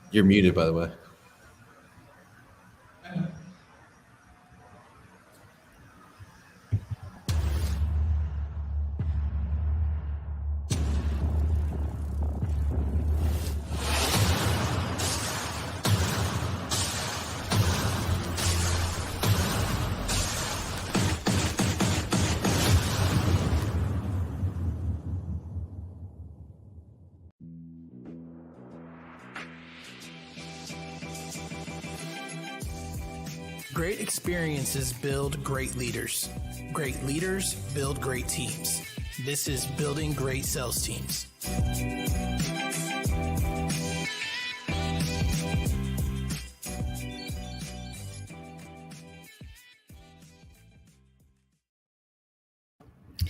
You're muted, by the way. Great experiences build great leaders. Great leaders build great teams. This is Building Great Sales Teams.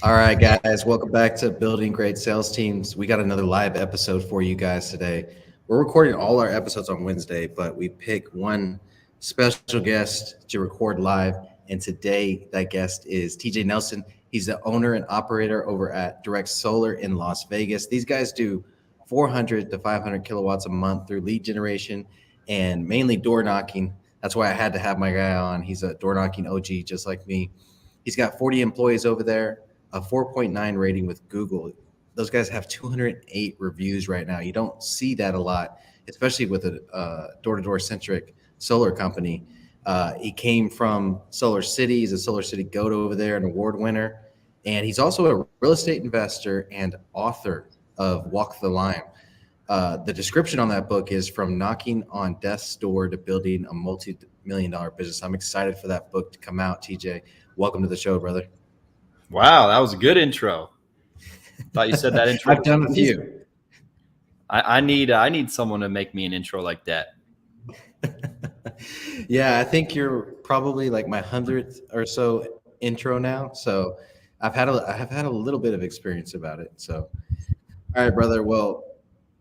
All right, guys, welcome back to Building Great Sales Teams. We got another live episode for you guys today. We're recording all our episodes on Wednesday, but we pick one special guest to record live. And today, that guest is TJ Nelson. He's the owner and operator over at Direct Solar in Las Vegas. These guys do 400 to 500 kilowatts a month through lead generation and mainly door knocking. That's why I had to have my guy on. He's a door knocking OG just like me. He's got 40 employees over there, a 4.9 rating with Google. Those guys have 208 reviews right now. You don't see that a lot, especially with a door-to-door centric solar company. He came from Solar City. He's a Solar City GOAT over there, an award winner. And he's also a real estate investor and author of Walk the Lyme. The description on that book is from knocking on death's door to building a multi-million-dollar business. I'm excited for that book to come out. TJ, welcome to the show, brother. Wow, that was a good intro. Thought you said that intro. I've done a few. I need someone to make me an intro like that. Yeah, I think you're probably like my 100th or so intro now. So I have had a little bit of experience about it. So, all right, brother. Well,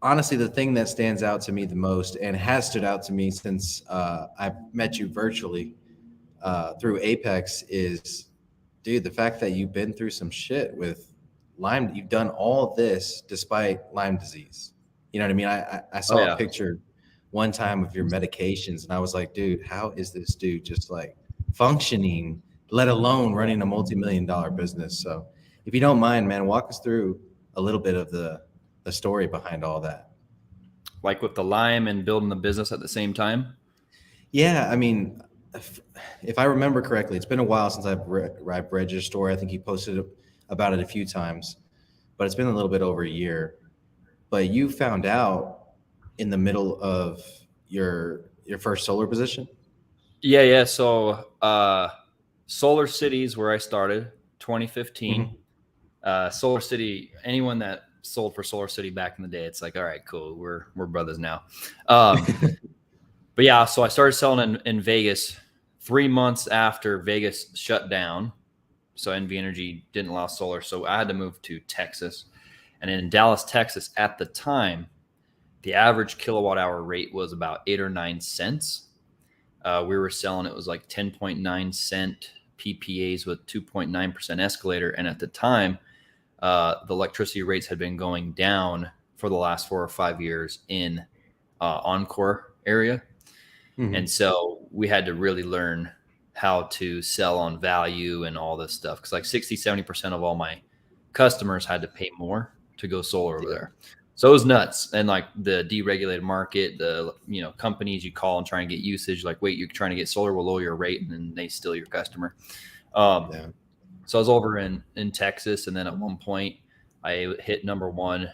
honestly, the thing that stands out to me the most and has stood out to me since I met you virtually through Apex is, dude, the fact that you've been through some shit with Lyme. You've done all this despite Lyme disease. You know what I mean? I saw a picture one time of your medications and I was like, dude, how is this dude just like functioning, let alone running a multi-million-dollar business? So if you don't mind, man, walk us through a little bit of the story behind all that. Like with the Lyme and building the business at the same time? Yeah, I mean, if I remember correctly, it's been a while since I've read your story. I think you posted about it a few times, but it's been a little bit over a year. But you found out in the middle of your first solar position? Yeah. So Solar Cities where I started, 2015. Mm-hmm. Solar City, anyone that sold for Solar City back in the day, it's like, all right, cool. We're brothers now. But yeah, so I started selling in Vegas 3 months after Vegas shut down. So NV Energy didn't allow solar. So I had to move to Texas. And in Dallas, Texas, at the time, the average kilowatt hour rate was about 8 or 9 cents. We were selling, it was like 10.9 cent PPAs with 2.9% escalator. And at the time, the electricity rates had been going down for the last 4 or 5 years in Encore area. Mm-hmm. And so we had to really learn how to sell on value and all this stuff. Cause like 60-70% of all my customers had to pay more to go solar over there. So it was nuts. And like the deregulated market, the, companies you call and try and get usage, like, wait, you're trying to get solar, we'll lower your rate. And then they steal your customer. So I was over in Texas. And then at one point I hit number one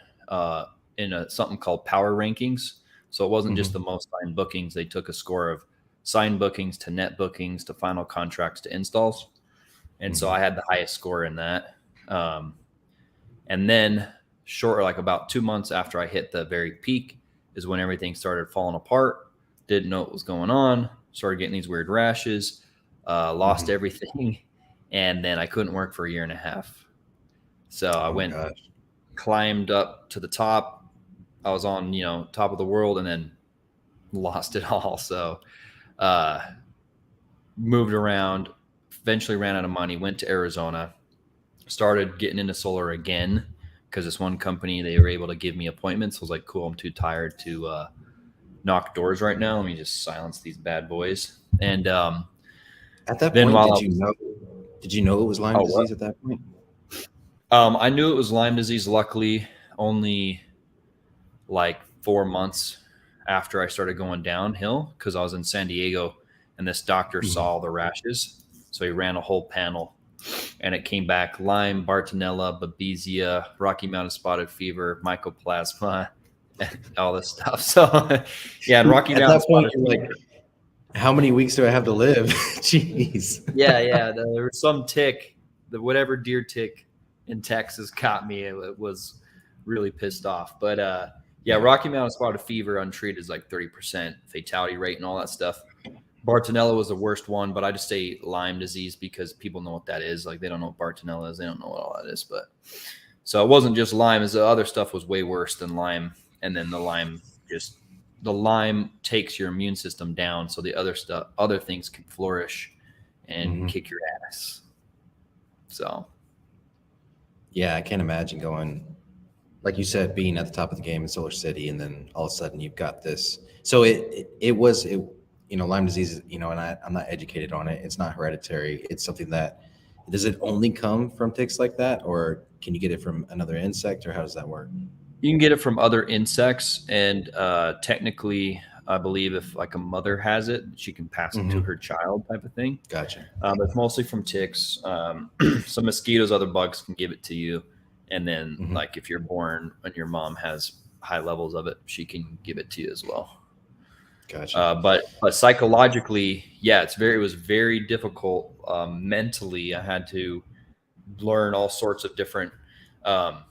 in something called Power Rankings. So it wasn't just the most signed bookings. They took a score of signed bookings to net bookings to final contracts to installs. And so I had the highest score in that. And then like about 2 months after I hit the very peak is when everything started falling apart. Didn't know what was going on. Started getting these weird rashes, lost everything. And then I couldn't work for a year and a half. So I climbed up to the top. I was on, top of the world and then lost it all. So moved around, eventually ran out of money, went to Arizona, started getting into solar again because this one company, they were able to give me appointments. I was like, cool, I'm too tired to knock doors right now. Let me just silence these bad boys. And At that then point, did you know it was Lyme disease at that point? I knew it was Lyme disease. Luckily, only like 4 months after I started going downhill, because I was in San Diego and this doctor saw all the rashes. So he ran a whole panel and it came back Lyme, Bartonella, Babesia, Rocky Mountain spotted fever, mycoplasma, all this stuff. So yeah, and Rocky Mountain point, spotted fever. like, how many weeks do I have to live? Jeez. Yeah. There was some tick, whatever deer tick in Texas caught me. It was really pissed off. But yeah, Rocky Mountain spotted fever untreated is like 30% fatality rate and all that stuff. Bartonella was the worst one, but I just say Lyme disease because people know what that is. Like, they don't know what Bartonella is. They don't know what all that is. But so it wasn't just Lyme, as the other stuff was way worse than Lyme. And then the Lyme takes your immune system down. So the other things can flourish and kick your ass. So. Yeah, I can't imagine going, like you said, being at the top of the game in Solar City, and then all of a sudden you've got this. So it was Lyme disease, and I'm not educated on it. It's not hereditary. It's something that, does it only come from ticks like that, or can you get it from another insect, or how does that work? You can get it from other insects, and technically, I believe if like a mother has it, she can pass it to her child, type of thing. Gotcha. But it's mostly from ticks. Some mosquitoes, other bugs can give it to you. And then like if you're born and your mom has high levels of it, she can give it to you as well. Gotcha. But psychologically, yeah, it was very difficult. Mentally, I had to learn all sorts of different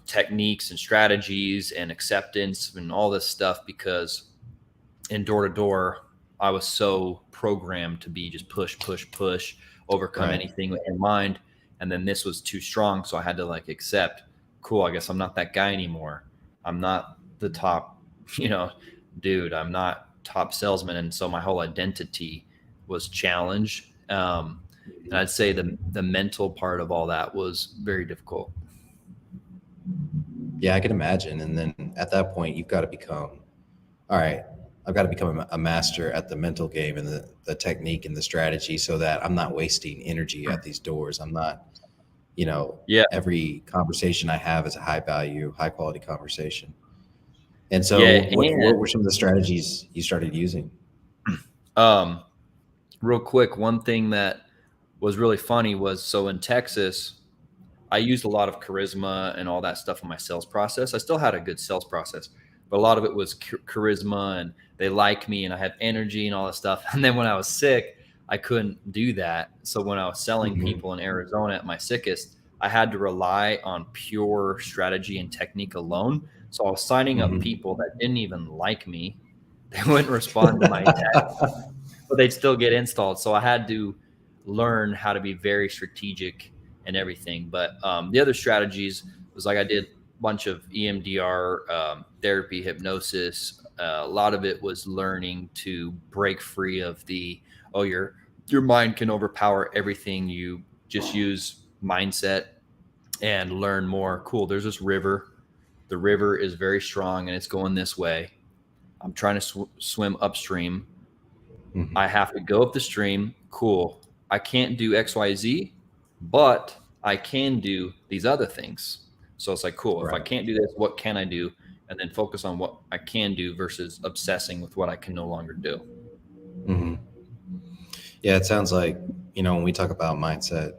techniques and strategies and acceptance and all this stuff, because in door to door, I was so programmed to be just push, overcome anything with your mind. And then this was too strong. So I had to like accept, cool, I guess I'm not that guy anymore. I'm not the top, dude, I'm not top salesman. And so my whole identity was challenged. And I'd say the mental part of all that was very difficult. Yeah, I can imagine. And then at that point, you've got to become, all right, I've got to become a master at the mental game and the technique and the strategy, so that I'm not wasting energy at these doors. I'm not, every conversation I have is a high value, high quality conversation. And so what were some of the strategies you started using? Real quick, one thing that was really funny was, so in Texas, I used a lot of charisma and all that stuff in my sales process. I still had a good sales process, but a lot of it was charisma, and they like me and I have energy and all that stuff. And then when I was sick, I couldn't do that. So when I was selling people in Arizona at my sickest, I had to rely on pure strategy and technique alone. So I was signing up people that didn't even like me. They wouldn't respond to my text, but they'd still get installed. So I had to learn how to be very strategic and everything. But the other strategies was like I did a bunch of EMDR therapy, hypnosis. A lot of it was learning to break free of your mind can overpower everything. You just use mindset and learn more. Cool. There's this river. The river is very strong and it's going this way. I'm trying to swim upstream. I have to go up the stream. Cool. I can't do XYZ, but I can do these other things. So it's like, cool. If I can't do this, what can I do? And then focus on what I can do versus obsessing with what I can no longer do. Yeah, it sounds like, when we talk about mindset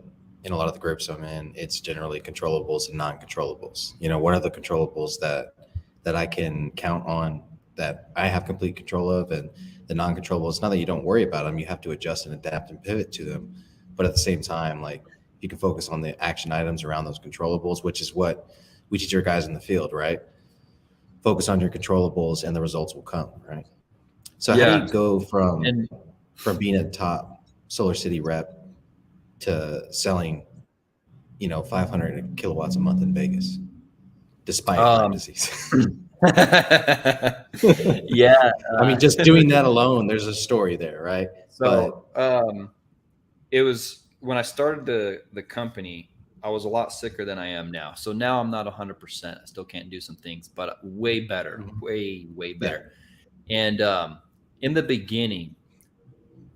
in a lot of the groups I'm in, it's generally controllables and non-controllables. What are the controllables that I can count on, that I have complete control of, and the non-controllables, not that you don't worry about them, you have to adjust and adapt and pivot to them. But at the same time, like, you can focus on the action items around those controllables, which is what we teach our guys in the field, right? Focus on your controllables and the results will come, right? So how do you go from being a top Solar City rep to selling, 500 kilowatts a month in Vegas, despite Lyme disease? Yeah. I mean, just doing that alone, there's a story there, right? So it was when I started the company, I was a lot sicker than I am now. So now I'm not 100%. I still can't do some things, but way better, way better. And in the beginning,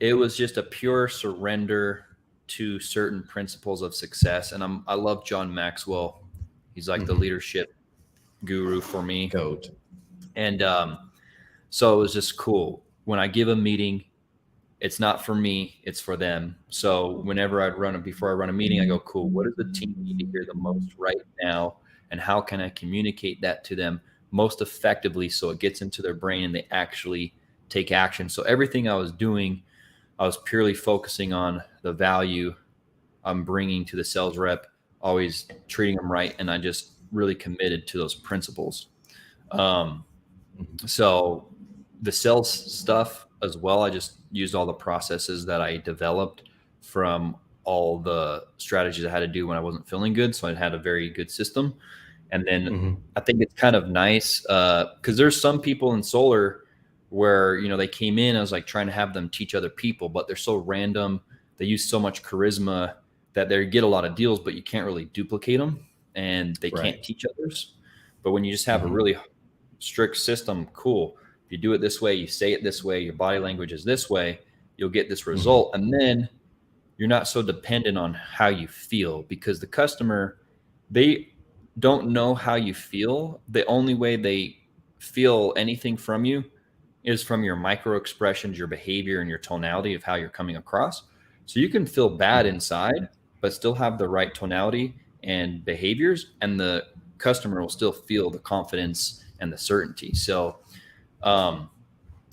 it was just a pure surrender to certain principles of success. And I love John Maxwell. He's like the leadership guru for me. Goat. And so it was just cool. When I give a meeting, it's not for me, it's for them. So whenever before I run a meeting, I go, cool, what does the team need to hear the most right now? And how can I communicate that to them most effectively so it gets into their brain and they actually take action? So everything I was doing, I was purely focusing on the value I'm bringing to the sales rep, always treating them right. And I just really committed to those principles. So the sales stuff as well, I just used all the processes that I developed from all the strategies I had to do when I wasn't feeling good. So I had a very good system. And then I think it's kind of nice because there's some people in solar where, they came in, I was like trying to have them teach other people, but they're so random. They use so much charisma that they get a lot of deals, but you can't really duplicate them and they can't teach others. But when you just have a really strict system, cool. If you do it this way, you say it this way, your body language is this way, you'll get this result. And then you're not so dependent on how you feel because the customer, they don't know how you feel. The only way they feel anything from you is from your micro expressions, your behavior, and your tonality of how you're coming across. So you can feel bad inside, but still have the right tonality and behaviors, and the customer will still feel the confidence and the certainty. So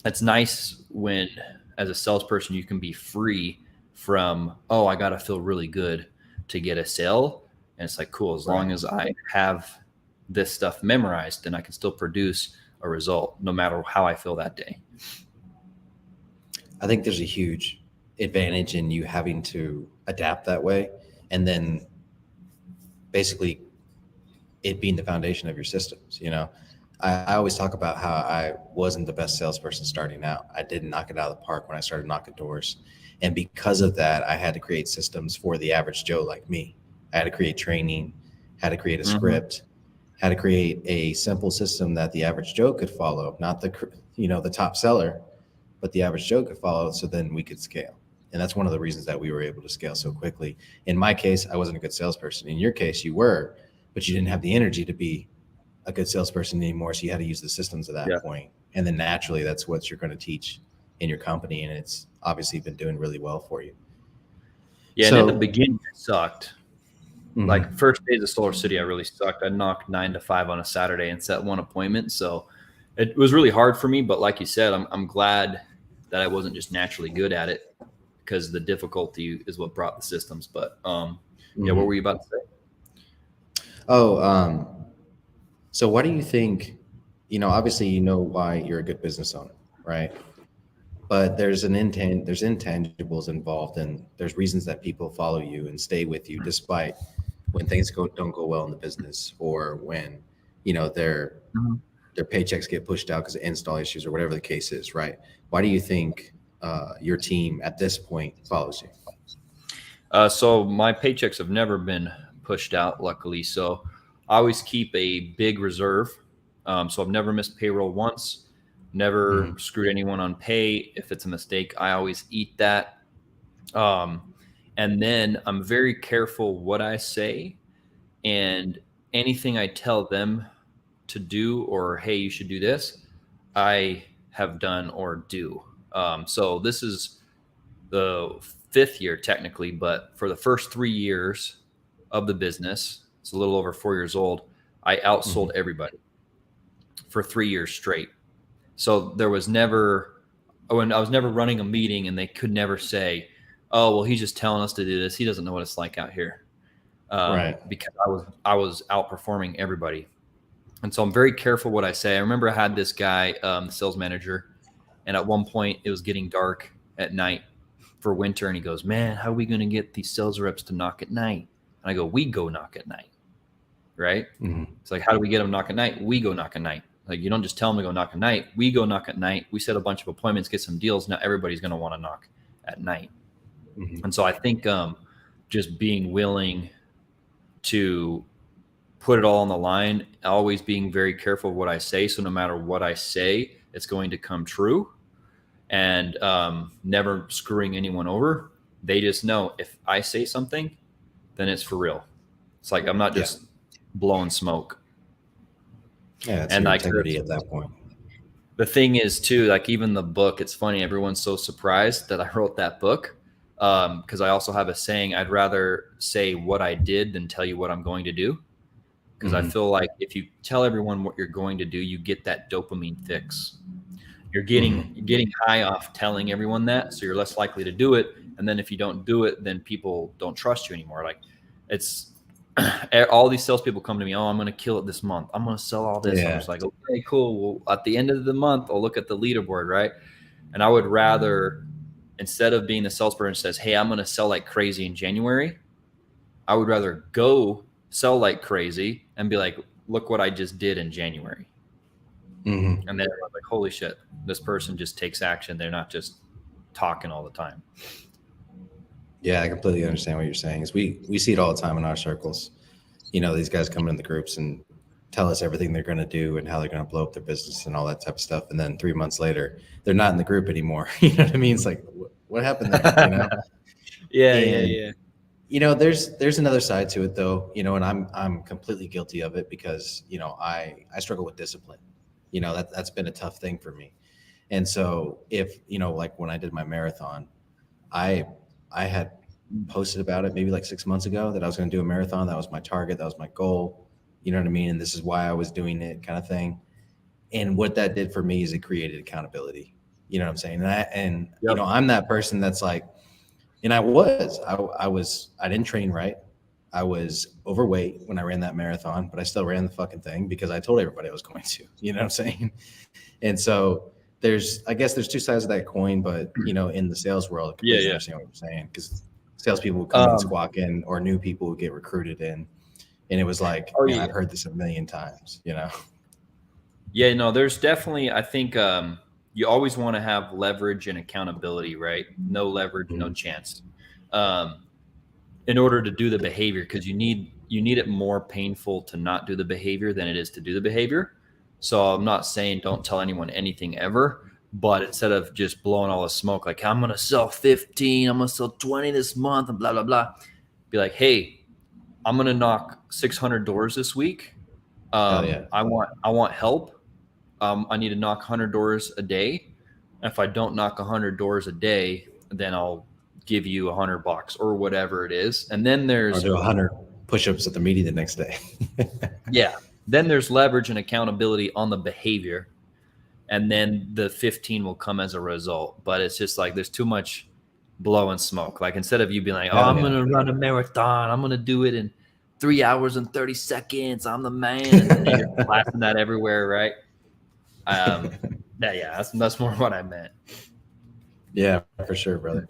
it's nice when, as a salesperson, you can be free from, oh, I got to feel really good to get a sale. And it's like, cool, as long as I have this stuff memorized, then I can still produce a result no matter how I feel that day. I think there's a huge advantage in you having to adapt that way. And then basically it being the foundation of your systems. I always talk about how I wasn't the best salesperson starting out. I didn't knock it out of the park when I started knocking doors. And because of that, I had to create systems for the average Joe like me. I had to create training, had to create a script, had to create a simple system that the average Joe could follow, not the top seller, but the average Joe could follow, so then we could scale. And that's one of the reasons that we were able to scale so quickly. In my case, I wasn't a good salesperson. In your case, you were, but you didn't have the energy to be a good salesperson anymore. So you had to use the systems at that point. And then naturally, that's what you're going to teach in your company. And it's obviously been doing really well for you. Yeah. So, and at the beginning, it sucked. Like first days of Solar City, I really sucked. I knocked 9 to 5 on a Saturday and set one appointment. So it was really hard for me. But like you said, I'm glad that I wasn't just naturally good at it, because the difficulty is what brought the systems. But what were you about to say? So why do you think, obviously why you're a good business owner, right? But there's intangibles involved, and there's reasons that people follow you and stay with you despite when things don't go well in the business, or when their paychecks get pushed out because of install issues or whatever the case is, right? Why do you think your team at this point follows you? So my paychecks have never been pushed out, luckily. So I always keep a big reserve. So I've never missed payroll once, never screwed anyone on pay. If it's a mistake, I always eat that. And then I'm very careful what I say, and anything I tell them to do, or, hey, you should do this, I have done or do. So this is the 5th year technically, but for the first 3 years of the business, it's a little over 4 years old, I outsold everybody for 3 years straight. So there was never, when I was never running a meeting, and they could never say, oh, well, he's just telling us to do this, he doesn't know what it's like out here. Because I was outperforming everybody. And so I'm very careful what I say. I remember I had this guy, the sales manager, and at one point it was getting dark at night for winter, and he goes, man, how are we going to get these sales reps to knock at night? And I go, we go knock at night, right? It's like, how do we get them to knock at night? We go knock at night. Like, you don't just tell them to go knock at night. We go knock at night. We set a bunch of appointments, get some deals. Now everybody's going to want to knock at night. And so I think just being willing to put it all on the line, always being very careful of what I say. So no matter what I say, it's going to come true, and never screwing anyone over. They just know if I say something, then it's for real. It's like I'm not just blowing smoke. Yeah, it's And your like integrity at that point. the thing is too, like even the book, it's funny, everyone's so surprised that I wrote that book, because I also have a saying, I'd rather say what I did than tell you what I'm going to do, because I feel like if you tell everyone what you're going to do, you get that dopamine fix. You're getting high off telling everyone that, so you're less likely to do it. And then if you don't do it, then people don't trust you anymore. Like it's all these salespeople come to me, oh, I'm going to kill it this month, I'm going to sell all this. I'm just like, okay, cool. Well, at the end of the month, I'll look at the leaderboard, right? And I would rather, instead of being the salesperson who says, hey, I'm going to sell like crazy in January, I would rather go sell like crazy and be like, look what I just did in January. And then I'm like, holy shit, this person just takes action. They're not just talking all the time. Yeah, I completely understand what you're saying. Is we see it all the time in our circles. You know, these guys come in the groups and tell us everything they're going to do and how they're going to blow up their business and all that type of stuff. And then 3 months later, they're not in the group anymore. You know what I mean? It's like, what happened there? You know? Yeah. You know, there's another side to it though. You know, and I'm completely guilty of it because you know I struggle with discipline. You know, that's been a tough thing for me. And so if you know, like when I did my marathon, I had posted about it maybe like 6 months ago that I was going to do a marathon. That was my target. That was my goal. You know what I mean? And this is why I was doing it, kind of thing. And what that did for me is it created accountability. You know what I'm saying? And you know, I'm that person that's like, and I didn't train right. I was overweight when I ran that marathon, but I still ran the fucking thing because I told everybody I was going to. You know what I'm saying? And so I guess there's two sides of that coin, but you know, in the sales world, I completely understand what you're saying because salespeople would come in squawking, or new people would get recruited in, and it was like, man, I've heard this a million times, you know? Yeah, no, there's definitely, I think you always want to have leverage and accountability, right? No leverage, no chance. In order to do the behavior, because you need it more painful to not do the behavior than it is to do the behavior. So I'm not saying don't tell anyone anything ever, but instead of just blowing all the smoke, like I'm going to sell 15, I'm going to sell 20 this month and blah, blah, blah. Be like, hey, I'm going to knock 600 doors this week. I want help. I need to knock 100 doors a day. If I don't knock 100 doors a day, then I'll give you $100 or whatever it is. And then or do 100 push-ups at the meeting the next day. Yeah. Then there's leverage and accountability on the behavior. And then the 15 will come as a result. But it's just like, there's too much blowing smoke. Like instead of you being like, I'm going to run a marathon, I'm going to do it in 3 hours and 30 seconds. I'm the man. And then you're blasting that everywhere. Right. That's more what I meant. Yeah, for sure, brother.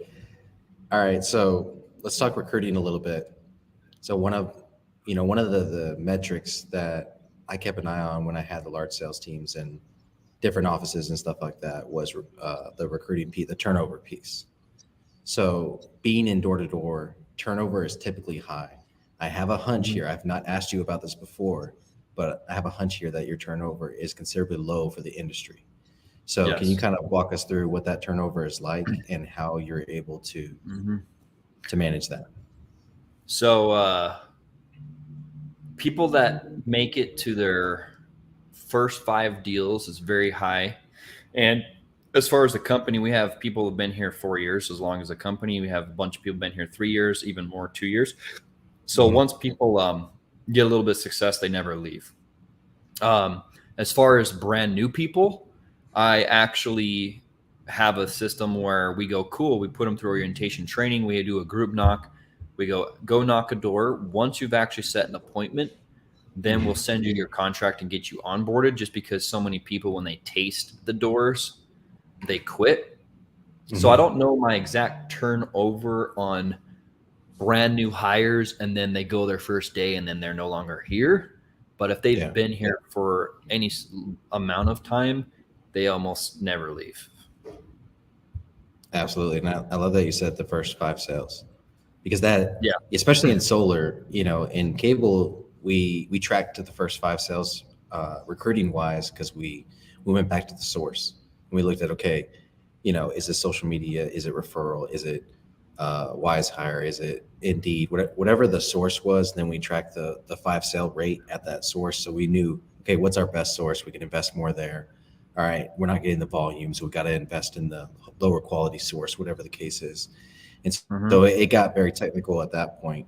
All right. So let's talk recruiting a little bit. So one of the metrics that I kept an eye on when I had the large sales teams and different offices and stuff like that was the recruiting piece, the turnover piece. So being in door-to-door, turnover is typically high. I have a hunch here. I've not asked you about this before, but I have a hunch here that your turnover is considerably low for the industry. So Can you kind of walk us through what that turnover is like and how you're able to manage that? So people that make it to their first 5 deals is very high. And as far as the company, we have people who've been here 4 years, as long as a company. We have a bunch of people been here 3 years, even more, 2 years. So once people get a little bit of success, they never leave. As far as brand new people, I actually have a system where we go, cool, we put them through orientation training. We do a group knock. We go knock a door. Once you've actually set an appointment, then we'll send you your contract and get you onboarded, just because so many people, when they taste the doors, they quit. So I don't know my exact turnover on brand new hires and then they go their first day and then they're no longer here. But if they've been here for any amount of time, they almost never leave. Absolutely. And I love that you said the first 5 sales, because that, especially in solar, you know, in cable, we track to the first 5 sales recruiting wise, because we we went back to the source. And we looked at, okay, is it social media? Is it referral? Is it Wise Hire? Is it Indeed? Whatever the source was, then we tracked the 5 sale rate at that source. So we knew, okay, what's our best source? We can invest more there. All right, we're not getting the volume, so we got to invest in the lower quality source, whatever the case is. And so it got very technical at that point.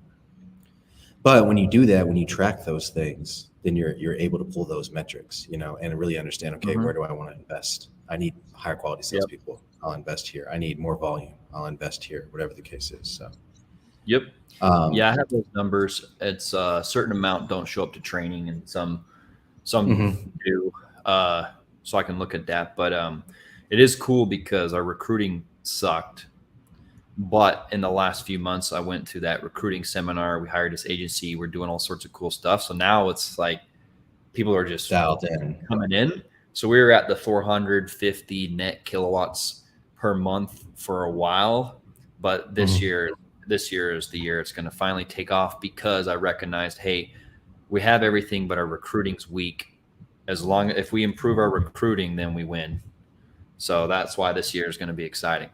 But when you do that, when you track those things, then you're able to pull those metrics, and really understand, okay, where do I want to invest? I need higher quality salespeople. I'll invest here. I need more volume. I'll invest here, whatever the case is. So, I have those numbers. It's a certain amount don't show up to training, and some do. So I can look at that. But it is cool because our recruiting sucked. But in the last few months, I went to that recruiting seminar. We hired this agency. We're doing all sorts of cool stuff. So now it's like people are just coming in. So we were at the 450 net kilowatts per month for a while. But this year is the year it's going to finally take off, because I recognized, hey, we have everything, but our recruiting's weak. If we improve our recruiting, then we win. So that's why this year is going to be exciting.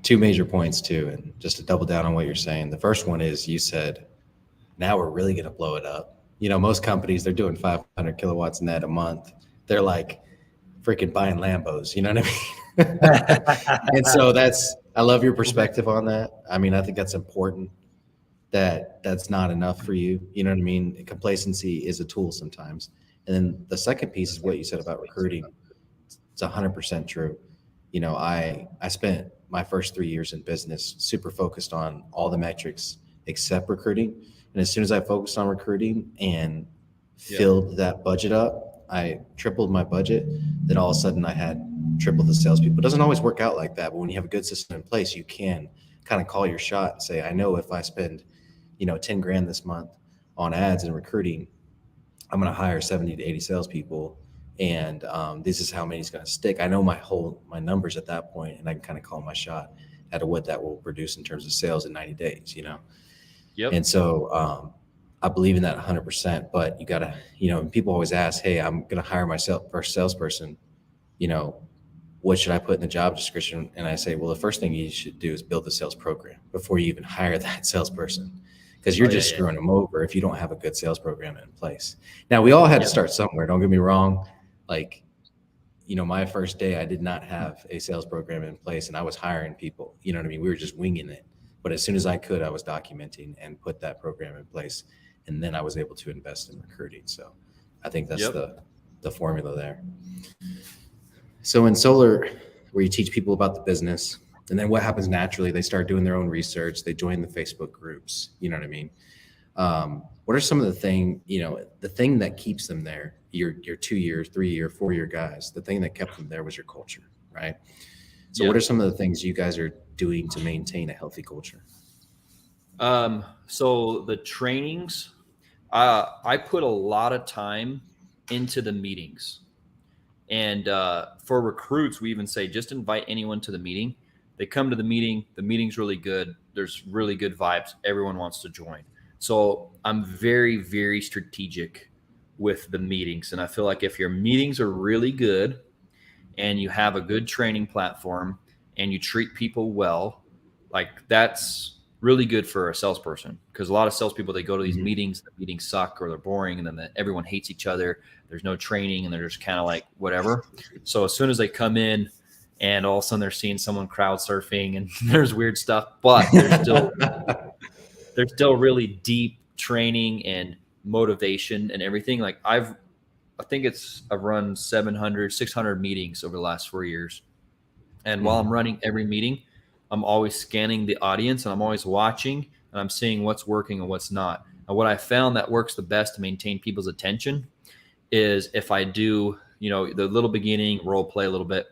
2 major points too, and just to double down on what you're saying. The first one is, you said, now we're really going to blow it up. Most companies, they're doing 500 kilowatts net a month. They're like freaking buying Lambos. You know what I mean? And so I love your perspective on that. I mean, I think that's important, that's not enough for you. You know what I mean? Complacency is a tool sometimes. And then the second piece is what you said about recruiting. It's 100% true. I spent my first 3 years in business super focused on all the metrics except recruiting. And as soon as I focused on recruiting and filled that budget up, I tripled my budget. Then all of a sudden I had triple the salespeople. It doesn't always work out like that, but when you have a good system in place, you can kind of call your shot and say, I know if I spend, 10 grand this month on ads and recruiting, I'm going to hire 70 to 80 salespeople. And this is how many is going to stick. I know my numbers at that point, and I can kind of call my shot at what that will produce in terms of sales in 90 days, And so I believe in that 100%, but you got to, people always ask, hey, I'm going to hire my first salesperson, what should I put in the job description? And I say, well, the first thing you should do is build the sales program before you even hire that salesperson, because you're just screwing them over if you don't have a good sales program in place. Now, we all had to start somewhere. Don't get me wrong. Like, my first day, I did not have a sales program in place, and I was hiring people. You know what I mean? We were just winging it. But as soon as I could, I was documenting and put that program in place. And then I was able to invest in recruiting. So I think that's the formula there. So in solar, where you teach people about the business, and then what happens naturally, they start doing their own research. They join the Facebook groups. You know what I mean? What are some of the thing that keeps them there? Your 2 year, 3 year, 4 year guys, the thing that kept them there was your culture, right? So what are some of the things you guys are doing to maintain a healthy culture? So the trainings, I put a lot of time into the meetings. And for recruits, we even say, just invite anyone to the meeting. They come to the meeting. The meeting's really good. There's really good vibes. Everyone wants to join. So I'm very, very strategic with the meetings. And I feel like if your meetings are really good and you have a good training platform and you treat people well, like that's really good for a salesperson. Because a lot of salespeople, they go to these meetings, the meetings suck or they're boring, and then everyone hates each other. There's no training and they're just kind of like whatever. So as soon as they come in and all of a sudden they're seeing someone crowd surfing and there's weird stuff, but there's still really deep training and motivation and everything. Like I've run 700, 600 meetings over the last 4 years. And while I'm running every meeting, I'm always scanning the audience and I'm always watching and I'm seeing what's working and what's not. And what I found that works the best to maintain people's attention is if I do, the little beginning role play a little bit,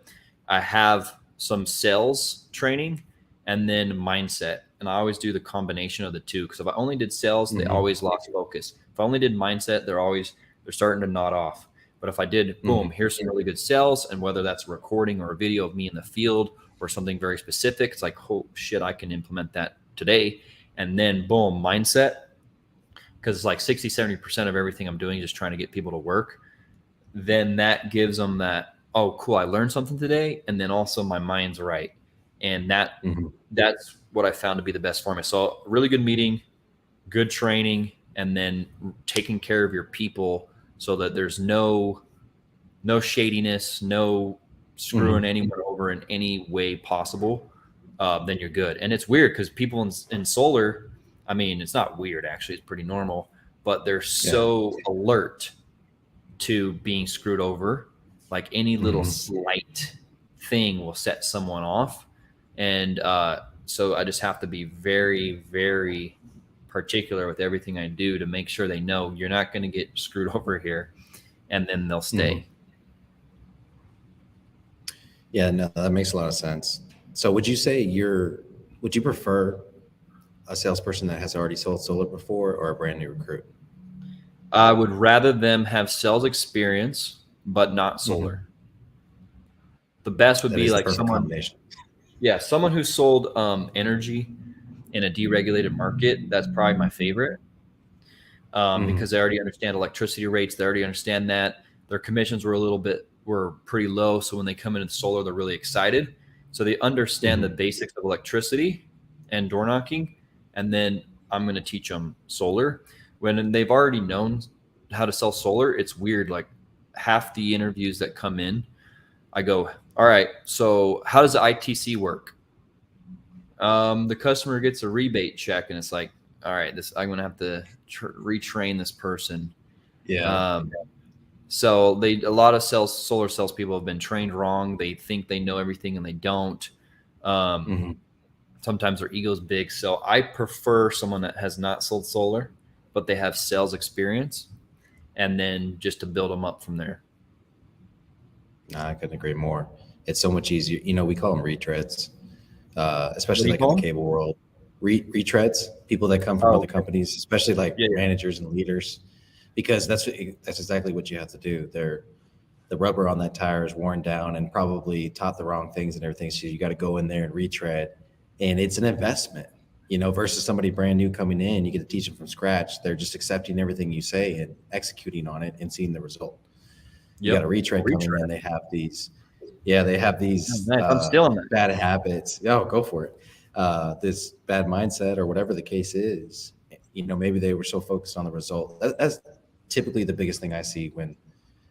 I have some sales training and then mindset. And I always do the combination of the two, because if I only did sales, they always lost focus. If I only did mindset, they're starting to nod off. But if I did, boom, here's some really good sales, and whether that's a recording or a video of me in the field or something very specific, it's like, oh shit, I can implement that today. And then boom, mindset, because it's like 60, 70% of everything I'm doing is just trying to get people to work. then that gives them that, oh, cool, I learned something today. And then also my mind's right. And that's what I found to be the best format. So really good meeting, good training, and then taking care of your people so that there's no shadiness, no screwing anyone over in any way possible. Then you're good. And it's weird because people in solar, I mean, it's not weird, actually, it's pretty normal, but they're so alert to being screwed over. Like any little slight thing will set someone off. And so I just have to be very, very particular with everything I do to make sure they know you're not going to get screwed over here, and then they'll stay. Yeah, no, that makes a lot of sense. So would you say would you prefer a salesperson that has already sold solar before or a brand new recruit? I would rather them have sales experience, but not solar. The best would be like someone who sold energy in a deregulated market. That's probably my favorite because they already understand electricity rates. They already understand that their commissions were pretty low. So when they come into solar, they're really excited. So they understand the basics of electricity and door knocking. And then I'm going to teach them solar. When they've already known how to sell solar, it's weird. Like half the interviews that come in, I go, all right, so how does the ITC work? The customer gets a rebate check, and it's like, all right, I'm going to have to retrain this person. Yeah. So a lot of solar salespeople have been trained wrong. They think they know everything, and they don't. Sometimes their ego's big. So I prefer someone that has not sold solar, but they have sales experience, and then just to build them up from there. No, I couldn't agree more. It's so much easier. We call them retreads, especially like in the cable world. Retreads, people that come from other companies, especially like managers and leaders, because that's exactly what you have to do. The rubber on that tire is worn down and probably taught the wrong things and everything. So you got to go in there and retread, and it's an investment. Versus somebody brand new coming in, you get to teach them from scratch. They're just accepting everything you say and executing on it and seeing the result. You got a retread coming in. They have these, I'm stealing that. bad habits. Oh, go for it. This bad mindset or whatever the case is. Maybe they were so focused on the result. That's typically the biggest thing I see when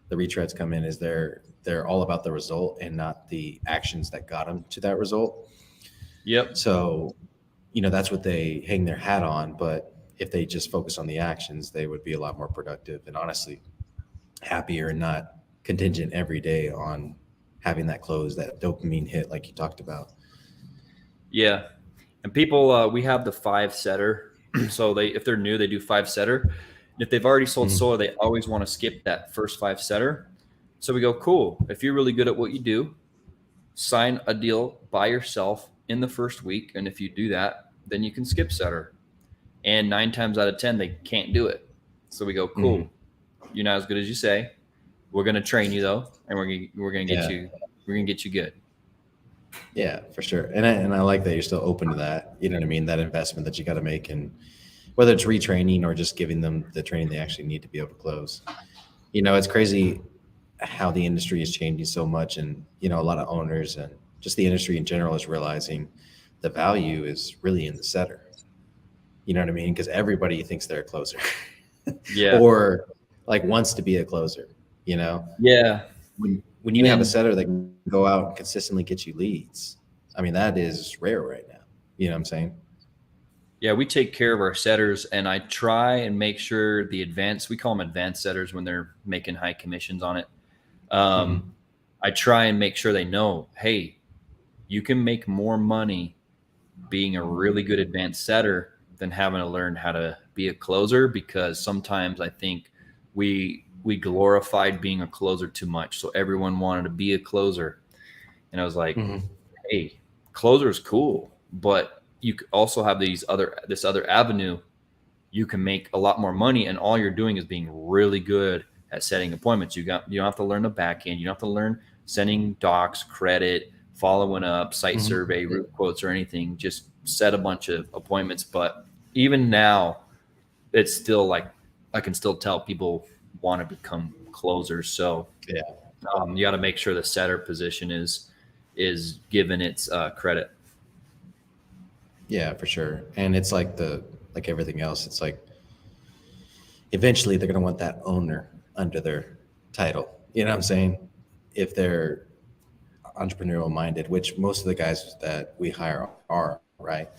the retreads come in is they're all about the result and not the actions that got them to that result. Yep. So, that's what they hang their hat on. But if they just focus on the actions, they would be a lot more productive and honestly happier and not contingent every day on having that close, that dopamine hit like you talked about. Yeah. And people, we have the 5-setter. So if they're new, they do 5-setter. If they've already sold solar, they always want to skip that first 5-setter. So we go, cool. If you're really good at what you do, sign a deal by yourself in the first week. And if you do that, then you can skip setter. And 9 times out of 10, they can't do it. So we go, cool. You're not as good as you say. We're going to train you though. And we're going to get you good. Yeah, for sure. And I like that you're still open to that. You know what I mean? That investment that you got to make, and whether it's retraining or just giving them the training they actually need to be able to close. It's crazy how the industry is changing so much, and a lot of owners and just the industry in general is realizing the value is really in the setter. You know what I mean? Because everybody thinks they're a closer. Or like wants to be a closer, Yeah. When you have a setter that can go out and consistently get you leads, I mean, that is rare right now. You know what I'm saying? Yeah, we take care of our setters, and I try and make sure we call them advanced setters when they're making high commissions on it. I try and make sure they know, hey, you can make more money being a really good advanced setter than having to learn how to be a closer, because sometimes I think we glorified being a closer too much. So everyone wanted to be a closer. And I was like, hey, closer is cool, but you also have this other avenue. You can make a lot more money, and all you're doing is being really good at setting appointments. You don't have to learn the back end. You don't have to learn sending docs, credit, following up, site survey, root quotes, or anything. Just set a bunch of appointments. But even now, it's still like I can still tell people want to become closers. So Yeah. You got to make sure the setter position is given its credit. Yeah, for sure. And it's like everything else. It's like eventually they're going to want that owner under their title. You know what I'm saying? If they're entrepreneurial minded, which most of the guys that we hire are, right?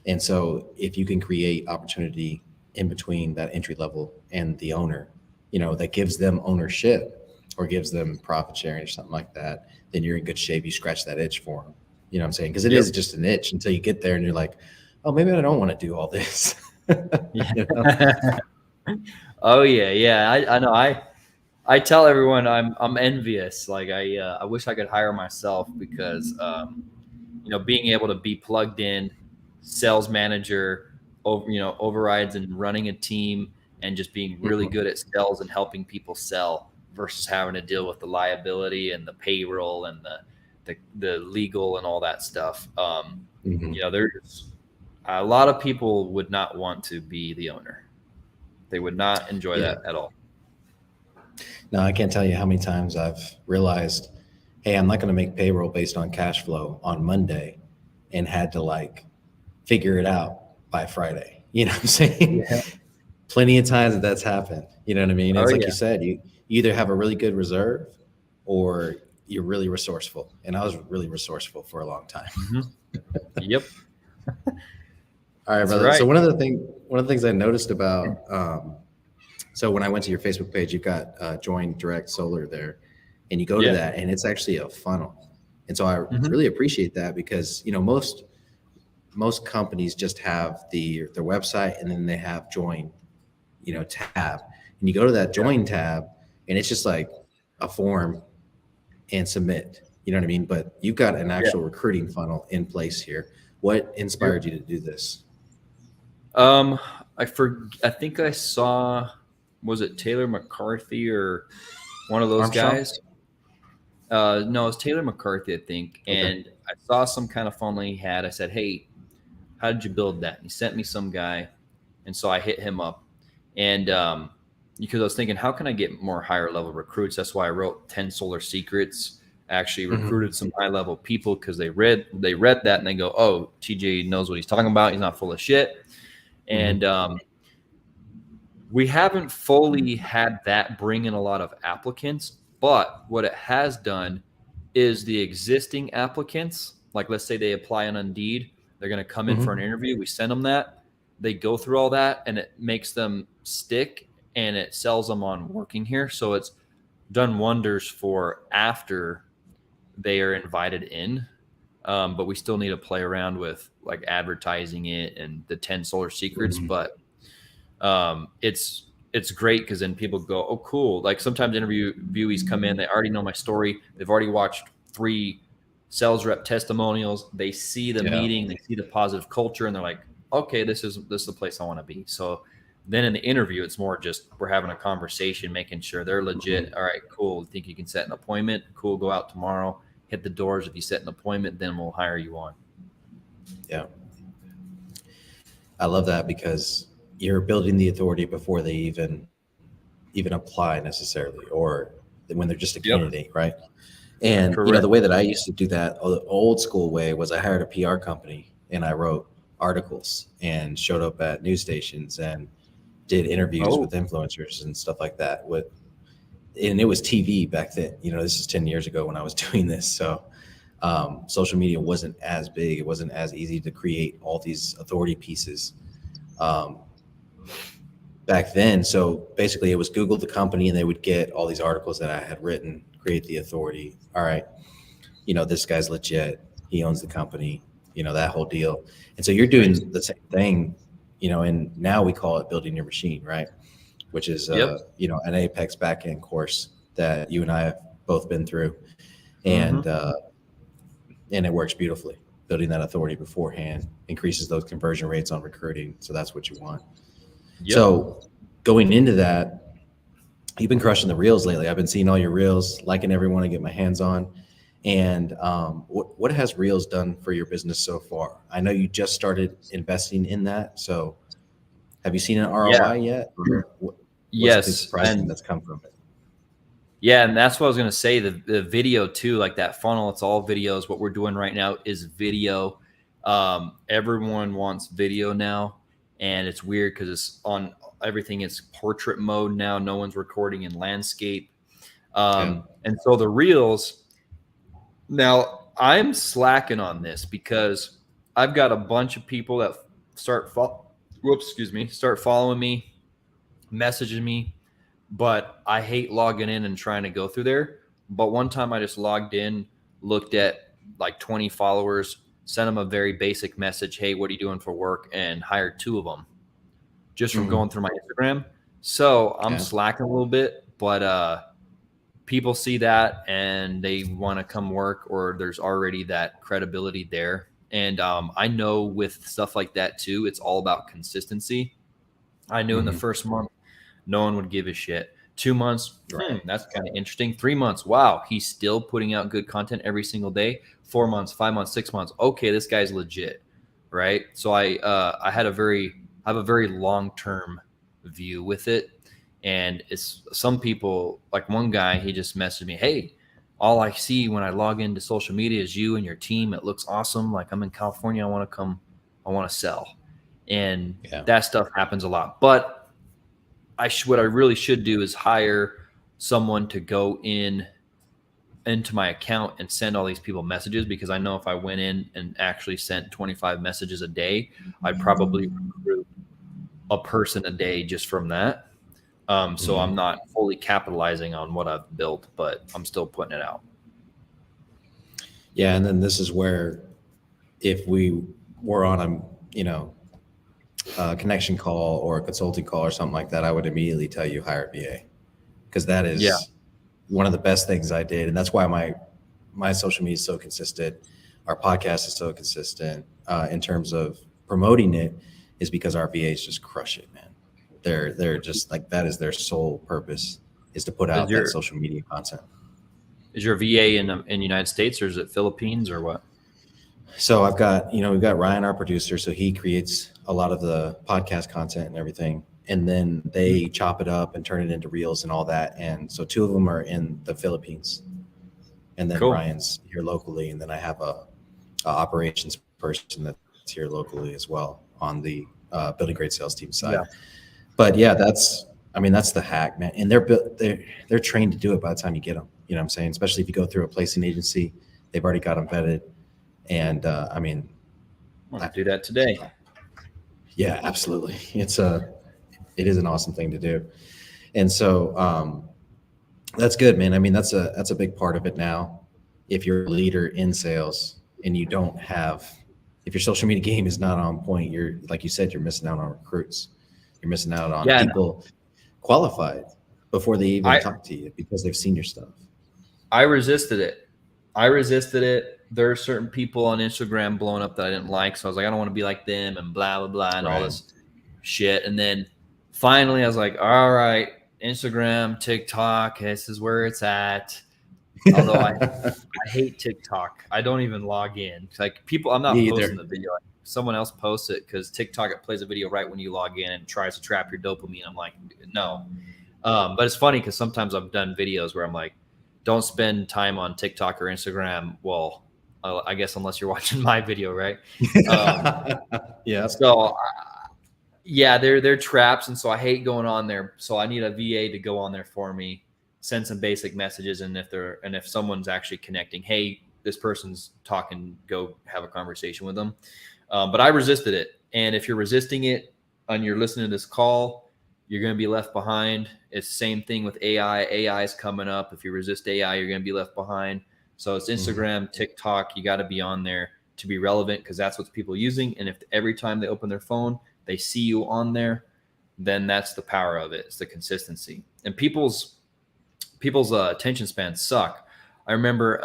And so if you can create opportunity in between that entry level and the owner, that gives them ownership or gives them profit sharing or something like that, then you're in good shape. You scratch that itch for them. You know what I'm saying? Because it is just an itch until you get there and you're like, oh, maybe I don't want to do all this. Oh yeah. I know. I tell everyone I'm envious. Like I wish I could hire myself because being able to be plugged in, sales manager, overrides and running a team, and just being really good at sales and helping people sell versus having to deal with the liability and the payroll and the legal and all that stuff. There's a lot of people would not want to be the owner. They would not enjoy that at all. No, I can't tell you how many times I've realized, hey, I'm not going to make payroll based on cash flow on Monday, and had to figure it out by Friday. You know what I'm saying? Yeah. Plenty of times that's happened. You know what I mean? It's you said, you either have a really good reserve or you're really resourceful. And I was really resourceful for a long time. Yep. All right, brother. Right. So one of the things I noticed about, so when I went to your Facebook page, you've got join direct solar there, and you go to that, and it's actually a funnel. And so I really appreciate that because, most companies just have their website, and then they have join, tab, and you go to that join tab, and it's just like a form and submit. You know what I mean? But you've got an actual recruiting funnel in place here. What inspired you to do this? I think I saw, was it Taylor McCarthy or one of those guys? No, it was Taylor McCarthy, I think. Okay. And I saw some kind of funnel he had. I said, hey, how did you build that? And he sent me some guy. And so I hit him up. And because I was thinking, how can I get more higher level recruits? That's why I wrote 10 Solar Secrets. I actually recruited some high level people because they read that and they go, oh, TJ knows what he's talking about. He's not full of shit. And we haven't fully had that bring in a lot of applicants, but what it has done is the existing applicants, like let's say they apply on Indeed, they're going to come in for an interview. We send them that, they go through all that, and it makes them stick and it sells them on working here. So it's done wonders for after they are invited in. But we still need to play around with like advertising it and the 10 Solar Secrets. But it's great because then people go, oh, cool. Like sometimes interviewees come in, they already know my story. They've already watched 3 sales rep testimonials. They see the meeting, they see the positive culture, and they're like, okay, this is the place I want to be. So then in the interview, it's more just we're having a conversation, making sure they're legit. All right, cool. Think you can set an appointment? Cool. Go out tomorrow. Hit the doors. If you set an appointment, then we'll hire you on. Yeah. I love that because you're building the authority before they even apply necessarily, or when they're just a candidate, right? And the way that I used to do that, the old school way, was I hired a PR company and I wrote articles and showed up at news stations and did interviews with influencers and stuff like that. And it was TV back then. This is 10 years ago when I was doing this. So social media wasn't as big. It wasn't as easy to create all these authority pieces back then. So basically it was Google the company and they would get all these articles that I had written, create the authority. All right, this guy's legit. He owns the company, that whole deal. And so you're doing the same thing, and now we call it building your machine, right? Which is, an Apex backend course that you and I have both been through. And it works beautifully. Building that authority beforehand increases those conversion rates on recruiting. So that's what you want. Yep. So going into that, you've been crushing the reels lately. I've been seeing all your reels, liking every one I get my hands on. And what has reels done for your business so far? I know you just started investing in that. So have you seen an ROI yet? Or what's the surprising that's come from it? Yeah, and that's what I was gonna say. The video too, like that funnel, it's all videos. What we're doing right now is video. Everyone wants video now, and it's weird because it's on everything. It's portrait mode now. No one's recording in landscape, and so the reels. Now I'm slacking on this because I've got a bunch of people that start following me, messaging me. But I hate logging in and trying to go through there. But one time I just logged in, looked at like 20 followers, sent them a very basic message. Hey, what are you doing for work? And hired 2 of them just from going through my Instagram. So I'm slacking a little bit, but people see that and they want to come work, or there's already that credibility there. And I know with stuff like that too, it's all about consistency. I knew in the first month, no one would give a shit. 2 months, that's kind of interesting. 3 months, wow, he's still putting out good content every single day. 4 months, 5 months, 6 months, okay, this guy's legit, right? So I have a very long-term view with it, and it's some people, like one guy, he just messaged me, hey, all I see when I log into social media is you and your team. It looks awesome. Like, I'm in California, I want to sell, and that stuff happens a lot, but what I really should do is hire someone to go into my account and send all these people messages, because I know if I went in and actually sent 25 messages a day, I'd probably recruit a person a day just from that. So I'm not fully capitalizing on what I've built, but I'm still putting it out. Yeah. And then this is where, if we were on a connection call or a consulting call or something like that, I would immediately tell you hire a VA, because that is one of the best things I did. And that's why my social media is so consistent. Our podcast is so consistent in terms of promoting it, is because our VAs just crush it, man. They're just like, that is their sole purpose, is to put out that social media content. Is your VA in the United States, or is it Philippines, or what? So we've got Ryan, our producer. So he creates a lot of the podcast content and everything. And then they chop it up and turn it into reels and all that. And so 2 of them are in the Philippines. And then Ryan's here locally. And then I have a operations person that's here locally as well on the building great sales team side. Yeah. But yeah, that's the hack, man. And they're trained to do it by the time you get them. You know what I'm saying? Especially if you go through a placing agency, they've already got them vetted. And I want to do that today. Yeah, absolutely. It is an awesome thing to do. And so that's good, man. I mean, that's a big part of it now. If you're a leader in sales and you don't have, if your social media game is not on point, you're, like you said, you're missing out on recruits. You're missing out on people qualified before they even talk to you, because they've seen your stuff. I resisted it. There are certain people on Instagram blowing up that I didn't like. So I was like, I don't want to be like them and blah, blah, blah, and all this shit. And then finally I was like, all right, Instagram, TikTok, this is where it's at. Although I hate TikTok. I don't even log in. Like, people, I'm not posting the video. Someone else posts it, because TikTok, it plays a video right when you log in and tries to trap your dopamine. I'm like, no. But it's funny because sometimes I've done videos where I'm like, don't spend time on TikTok or Instagram. Well, I guess unless you're watching my video, right? Yeah. So they're traps, and so I hate going on there. So I need a VA to go on there for me, send some basic messages, and if someone's actually connecting, hey, this person's talking, go have a conversation with them. But I resisted it, and if you're resisting it and you're listening to this call, you're going to be left behind. It's the same thing with AI. AI is coming up. If you resist AI, you're going to be left behind. So it's Instagram, TikTok. You got to be on there to be relevant, because that's what people are using. And if every time they open their phone, they see you on there, then that's the power of it. It's the consistency. And people's attention spans suck. I remember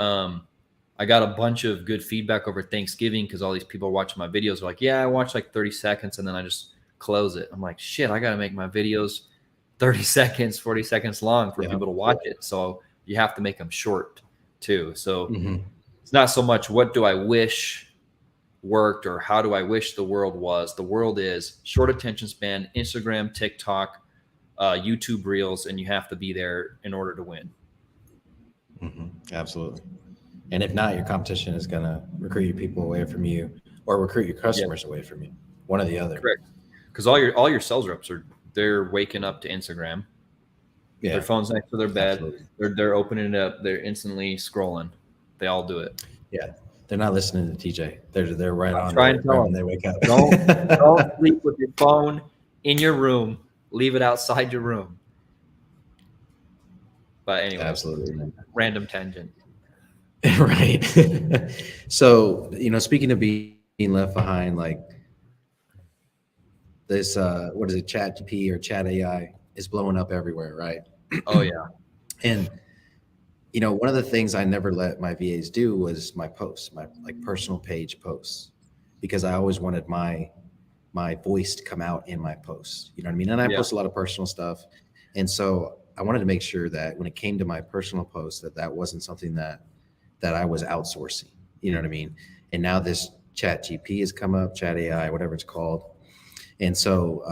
I got a bunch of good feedback over Thanksgiving, because all these people watching my videos are like, yeah, I watched like 30 seconds and then I just close it. I'm like, shit, I got to make my videos 30 seconds, 40 seconds long for people to watch it. So you have to make them short too. So it's not so much what do I wish worked or how do I wish the world was. The world is short attention span, Instagram, TikTok, YouTube Reels, and you have to be there in order to win. Absolutely. And if not, your competition is going to recruit your people away from you or recruit your customers away from you. One or the other. Correct. Because all your sales reps they're waking up to Instagram. Yeah. Their phone's next to their bed. Absolutely. They're opening it up. They're instantly scrolling. They all do it. Yeah. They're not listening to TJ. They're right on Try there and tell when them. they wake up. Don't sleep with your phone in your room. Leave it outside your room. But anyway, Absolutely. Random tangent. Right. So, speaking of being left behind, like this, what is it, Chat GP or Chat AI is blowing up everywhere, right? Oh yeah. And one of the things I never let my VAs do was my posts, my like personal page posts, because I always wanted my voice to come out in my posts. You know what I mean? And I post a lot of personal stuff, and so I wanted to make sure that when it came to my personal posts, that wasn't something that I was outsourcing. You know what I mean? And now this Chat GP has come up, Chat AI, whatever it's called. And so,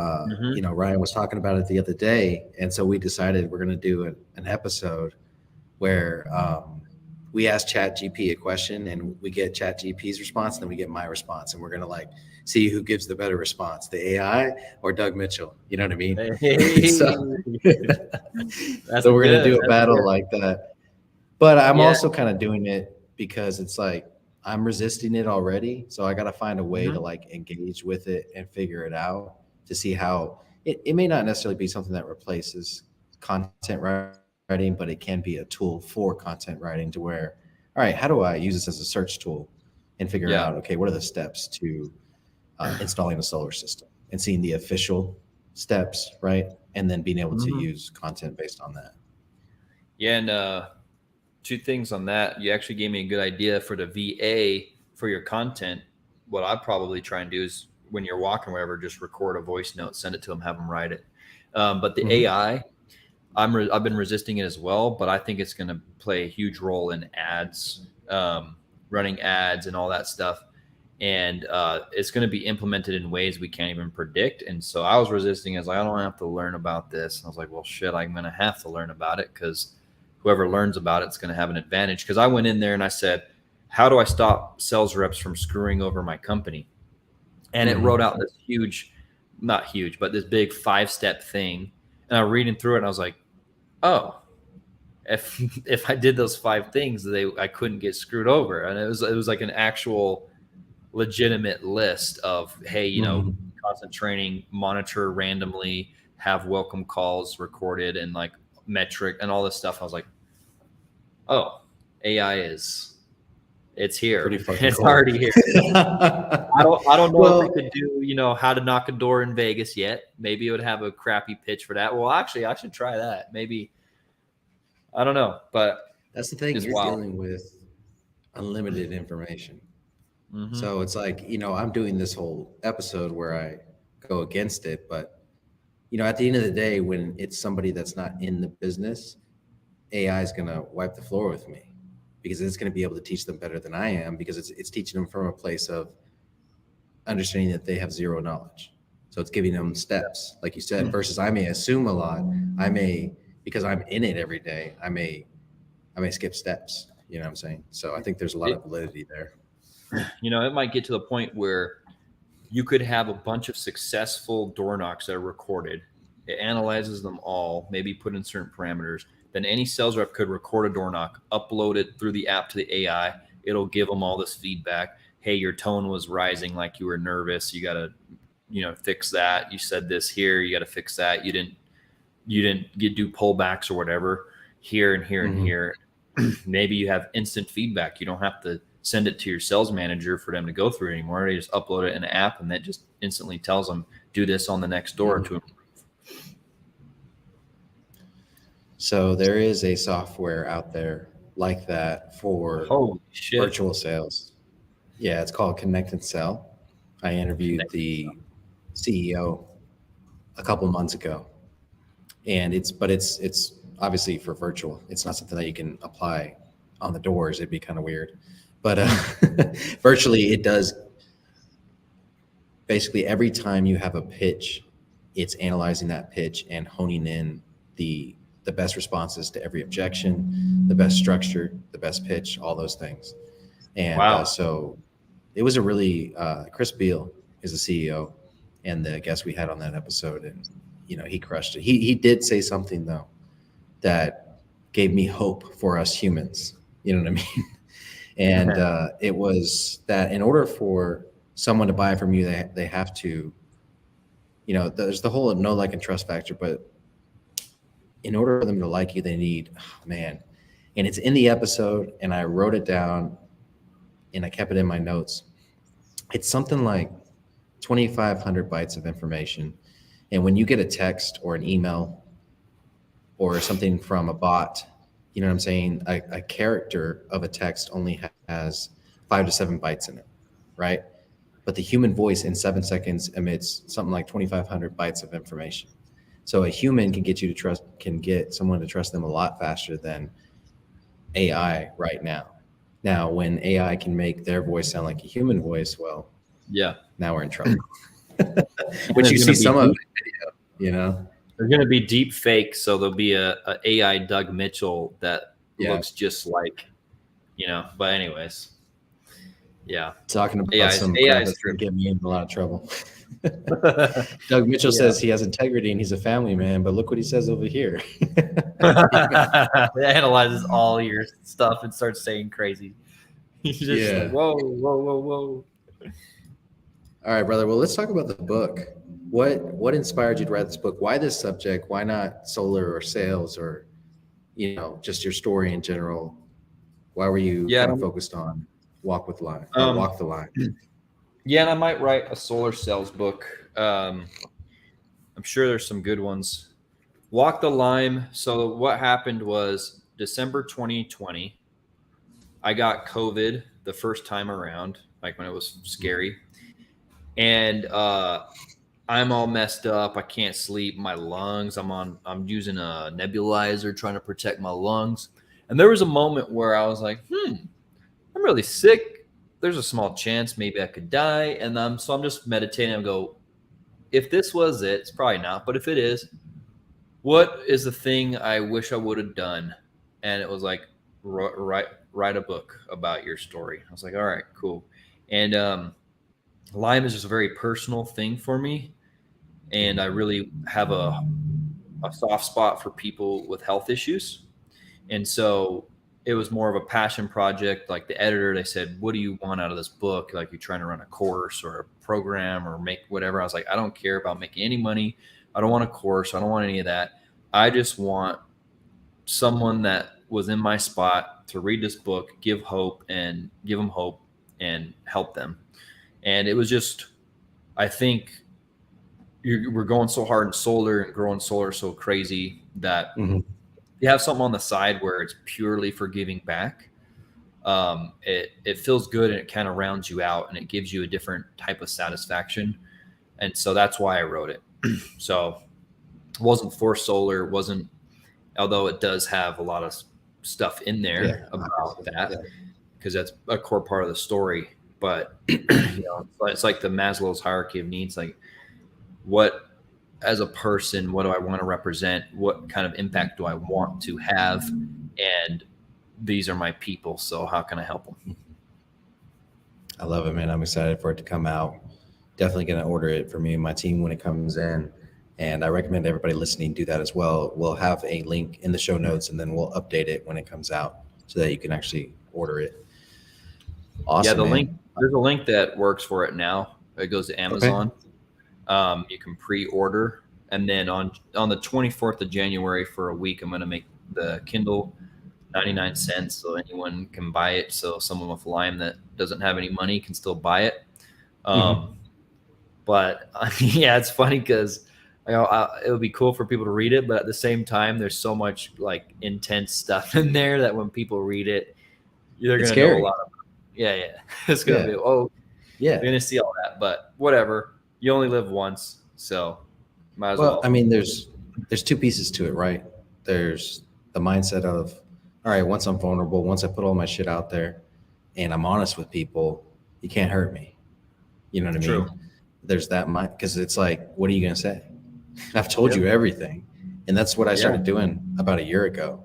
Ryan was talking about it the other day, and so we decided we're going to do an episode where we ask Chat GP a question and we get Chat GP's response, and then we get my response, and we're going to like see who gives the better response, the AI or Doug Mitchell. You know what I mean? Hey. So we're going to do a battle like that. But I'm also kind of doing it because it's like I'm resisting it already. So I got to find a way to like engage with it and figure it out to see how it may not necessarily be something that replaces content writing, but it can be a tool for content writing to where, all right, how do I use this as a search tool and figure out, okay, what are the steps to installing a solar system and seeing the official steps, right? And then being able to use content based on that. Yeah. And two things on that. You actually gave me a good idea for the VA for your content. What I'd probably try and do is when you're walking wherever, just record a voice note, send it to them, have them write it. But the AI, I've been resisting it as well, but I think it's going to play a huge role in ads, running ads and all that stuff. And it's going to be implemented in ways we can't even predict. And so I was resisting it. I was like, I don't have to learn about this. And I was like, well, shit, I'm going to have to learn about it because whoever learns about it's going to have an advantage. Because I went in there and I said, how do I stop sales reps from screwing over my company? And it wrote out this not huge, but this big 5-step thing. And I was reading through it and I was like, oh, if I did those 5 things, I couldn't get screwed over. And it was like an actual legitimate list of, hey, constant training, monitor randomly, have welcome calls recorded and like metric and all this stuff. I was like, oh, AI it's here. It's cool. Already here. I don't know if we could do, how to knock a door in Vegas yet. Maybe it would have a crappy pitch for that. Well, actually, I should try that. Maybe. I don't know, but that's the thing. You're dealing with unlimited information. So it's like, I'm doing this whole episode where I go against it, but at the end of the day, when it's somebody that's not in the business, AI is going to wipe the floor with me because it's going to be able to teach them better than I am because it's teaching them from a place of understanding that they have zero knowledge. So it's giving them steps, like you said, versus I may assume a lot. Because I'm in it every day, I may skip steps. You know what I'm saying? So I think there's a lot of validity there. It might get to the point where you could have a bunch of successful door knocks that are recorded. It analyzes them all, maybe put in certain parameters. Then any sales rep could record a door knock, upload it through the app to the AI. It'll give them all this feedback. Hey, your tone was rising like you were nervous. You got to, fix that. You said this here. You got to fix that. You didn't do pullbacks or whatever here and here and here. Maybe you have instant feedback. You don't have to send it to your sales manager for them to go through it anymore. They just upload it in an app and that just instantly tells them, do this on the next door to improve. So there is a software out there like that for virtual sales. Yeah, it's called Connect and Sell. I interviewed the CEO a couple months ago. And it's obviously for virtual. It's not something that you can apply on the doors. It'd be kind of weird. But virtually it does. Basically, every time you have a pitch, it's analyzing that pitch and honing in the the best responses to every objection, the best structure, the best pitch, all those things. And Wow. so it was a really, Chris Beal is the CEO and the guest we had on that episode. And, he crushed it. He did say something though, that gave me hope for us humans. You know what I mean? And it was that in order for someone to buy from you, they have to, there's the whole know, like, and trust factor, but in order for them to like you, they need, and it's in the episode, and I wrote it down and I kept it in my notes. It's something like 2,500 bytes of information. And when you get a text or an email or something from a bot, you know what I'm saying? A character of a text only has 5 to 7 bytes in it, right? But the human voice in 7 seconds emits something like 2,500 bytes of information. So a human can get someone to trust them a lot faster than AI right now. Now, when AI can make their voice sound like a human voice, well, yeah, now we're in trouble. Which you see some of the video, They're going to be deep fake, so there'll be a AI Doug Mitchell that looks just like, But anyways, yeah. Talking about some crap that's going to get me in a lot of trouble. Doug Mitchell says he has integrity and he's a family man, but look what he says over here. It analyzes all your stuff and starts saying crazy. He's just like, whoa. All right, brother. Well, let's talk about the book. What inspired you to write this book? Why this subject? Why not solar or sales or, just your story in general? Why were you kind of focused on walk the line? Yeah, and I might write a solar sales book. I'm sure there's some good ones. Walk the Lyme. So what happened was December 2020, I got COVID the first time around, like when it was scary. And I'm all messed up. I can't sleep. My lungs, I'm using a nebulizer trying to protect my lungs. And there was a moment where I was like, I'm really sick. There's a small chance maybe I could die. And so I'm just meditating and go, if this was it, it's probably not. But if it is, what is the thing I wish I would have done? And it was like, write a book about your story. I was like, all right, cool. And Lyme is just a very personal thing for me. And I really have a soft spot for people with health issues. And so it was more of a passion project. Like the editor, they said, what do you want out of this book? Like, you're trying to run a course or a program or make whatever. I was like, I don't care about making any money. I don't want a course. I don't want any of that. I just want someone that was in my spot to read this book, give them hope and help them. And it was just, I think we're going so hard in solar and growing solar so crazy that you have something on the side where it's purely for giving back. It feels good and it kind of rounds you out and it gives you a different type of satisfaction. And so that's why I wrote it. So it wasn't for solar. It wasn't, although it does have a lot of stuff in there about that because that's a core part of the story. But it's like the Maslow's hierarchy of needs. Like, what, as a person, what do I want to represent? What kind of impact do I want to have? And these are my people. So how can I help them? I love it, man. I'm excited for it to come out. Definitely going to order it for me and my team when it comes in. And I recommend everybody listening do that as well. We'll have a link in the show notes and then we'll update it when it comes out so that you can actually order it. Awesome. Yeah, there's a link that works for it now. It goes to Amazon. Okay. You can pre-order, and then on the 24th of January for a week, I'm going to make the Kindle 99 cents so anyone can buy it. So someone with Lyme that doesn't have any money can still buy it. But yeah, it's funny because it would be cool for people to read it, but at the same time, there's so much like intense stuff in there that when people read it, they're going to know a lot of. Yeah. It's going to be, you're going to see all that, but whatever. You only live once, so might as well. I mean, there's two pieces to it, right? There's the mindset of, all right, once I'm vulnerable, once I put all my shit out there and I'm honest with people, you can't hurt me. You know what I mean? True. There's that mind, because it's like, what are you going to say? I've told you everything. And that's what I started doing about a year ago.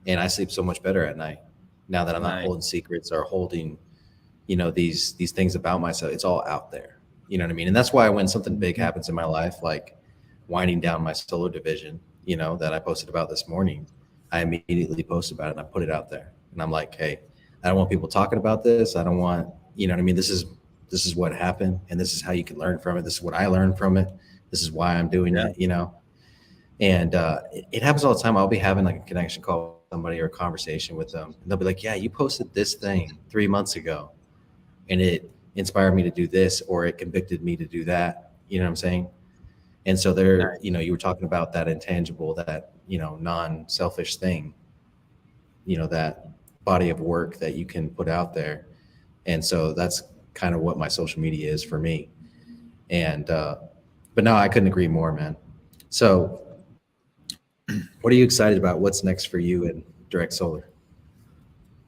And I sleep so much better at night now that I'm not holding secrets or holding, these things about myself. It's all out there. You know what I mean? And that's why when something big happens in my life, like winding down my solar division, that I posted about this morning, I immediately post about it and I put it out there. And I'm like, hey, I don't want people talking about this. I don't want, you know what I mean? This is what happened, and this is how you can learn from it. This is what I learned from it. This is why I'm doing it, And it happens all the time. I'll be having like a connection call with somebody or a conversation with them. And they'll be like, yeah, you posted this thing 3 months ago and it inspired me to do this, or it convicted me to do that. You know what I'm saying? And so they're, you were talking about that intangible, that, non-selfish thing, that body of work that you can put out there. And so that's kind of what my social media is for me. And, but no, I couldn't agree more, man. So what are you excited about? What's next for you in direct solar?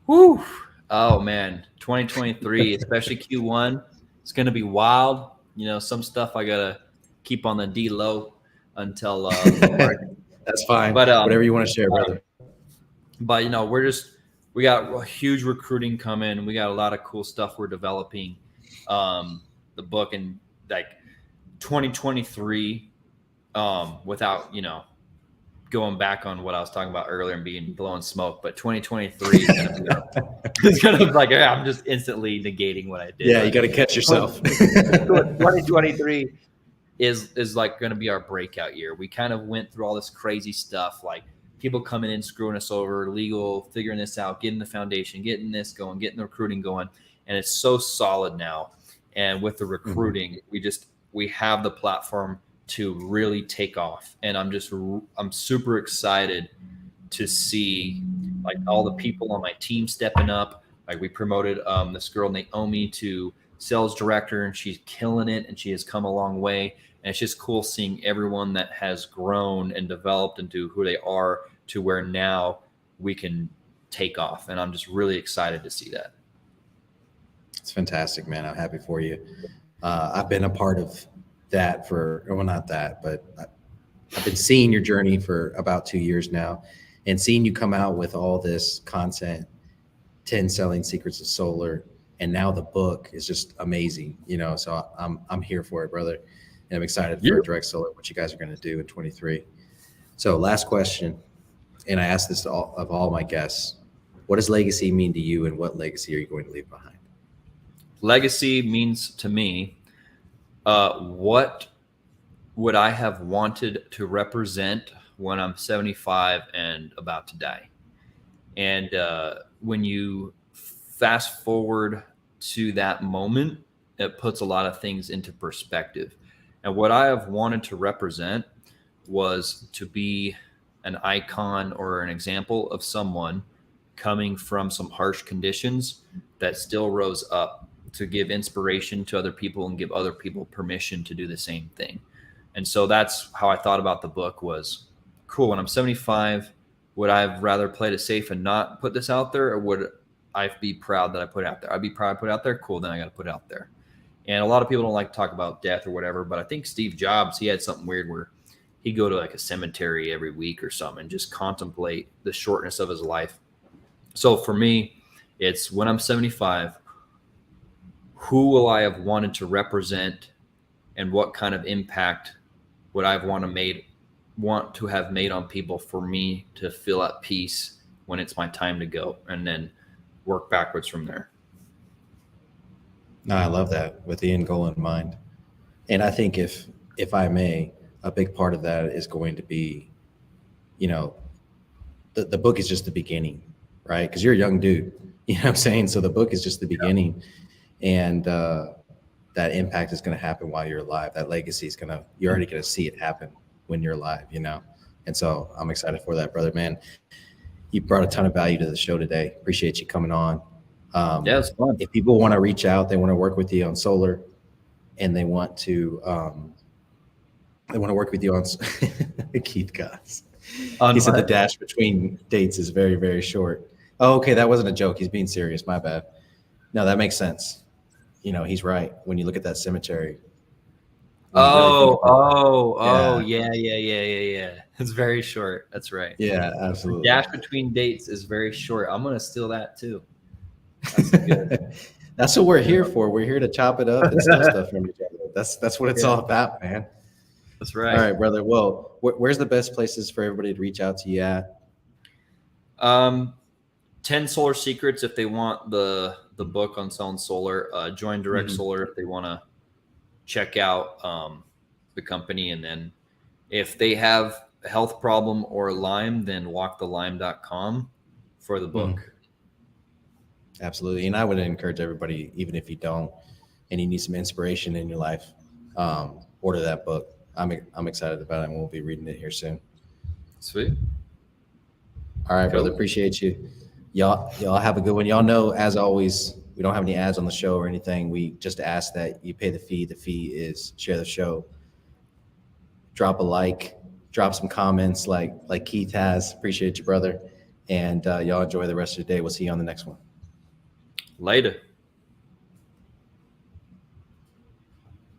Woo. Oh man, 2023, especially Q1, it's going to be wild. Some stuff I got to keep on the D low until that's fine. But whatever you want to share, brother. But we got a huge recruiting coming. We got a lot of cool stuff we're developing. The book and like 2023, without going back on what I was talking about earlier and being blowing smoke, but 2023 is gonna be it's gonna be like I'm just instantly negating what I did. Yeah, you got to catch yourself. 2023 is like going to be our breakout year. We kind of went through all this crazy stuff, like people coming in, screwing us over, legal, figuring this out, getting the foundation, getting this going, getting the recruiting going. And it's so solid now. And with the recruiting, we have the platform to really take off. And I'm super excited to see like all the people on my team stepping up. Like we promoted this girl Naomi to sales director, and she's killing it, and she has come a long way. And it's just cool seeing everyone that has grown and developed into who they are to where now we can take off. And I'm just really excited to see that. It's fantastic, man. I'm happy for you. I've been a part of that not that, but I've been seeing your journey for about 2 years now, and seeing you come out with all this content, 10 selling secrets of solar. And now the book is just amazing, so I'm here for it, brother. And I'm excited for direct solar, what you guys are going to do in 23. So last question, and I ask this to all my guests. What does legacy mean to you, and what legacy are you going to leave behind? Legacy means to me, what would I have wanted to represent when I'm 75 and about to die? And when you fast forward to that moment, it puts a lot of things into perspective. And what I have wanted to represent was to be an icon or an example of someone coming from some harsh conditions that still rose up to give inspiration to other people and give other people permission to do the same thing. And so that's how I thought about the book was, cool, when I'm 75, would I have rather played it safe and not put this out there, or would I be proud that I put it out there? I'd be proud I put it out there. Cool, then I got to put it out there. And a lot of people don't like to talk about death or whatever, but I think Steve Jobs, he had something weird where he'd go to like a cemetery every week or something and just contemplate the shortness of his life. So for me, it's when I'm 75, who will I have wanted to represent, and what kind of impact would I want to have made on people for me to feel at peace when it's my time to go, and then work backwards from there. No, I love that, with the end goal in mind. And I think if I may, a big part of that is going to be, the book is just the beginning, right? Because you're a young dude, you know what I'm saying? So the book is just the beginning. And that impact is going to happen while you're alive. That legacy is you're already going to see it happen when you're alive, And so I'm excited for that, brother, man. You brought a ton of value to the show today. Appreciate you coming on. Yeah, it's fun. If people want to reach out, they want to work with you on solar, and they want to work with you on Keith Goss. He said the dash between dates is very, very short. Oh, okay. That wasn't a joke. He's being serious. My bad. No, that makes sense. He's right. When you look at that cemetery, when you really think about it. Yeah. It's very short. That's right. Yeah, The absolutely. dash between dates is very short. I'm gonna steal that too. That's good. That's what we're here for. We're here to chop it up and steal stuff from each other. That's what it's all about, man. That's All right. right, brother. Well, where's the best places for everybody to reach out to you at? 10 Solar Secrets if they want the book on selling solar. Join Direct Mhm. Solar if they want to check out the company. And then if they have a health problem or Lyme, then walkthelyme.com for the book. Absolutely. And I would encourage everybody, even if you don't, and you need some inspiration in your life, order that book. I'm excited about it, and we'll be reading it here soon. Sweet. All right, Cool. brother. Appreciate you. Y'all have a good one. Y'all know, as always, we don't have any ads on the show or anything. We just ask that you pay the fee. The fee is share the show, drop a like, drop some comments like Keith has. Appreciate you, brother. And y'all enjoy the rest of your day. We'll see you on the next one. Later.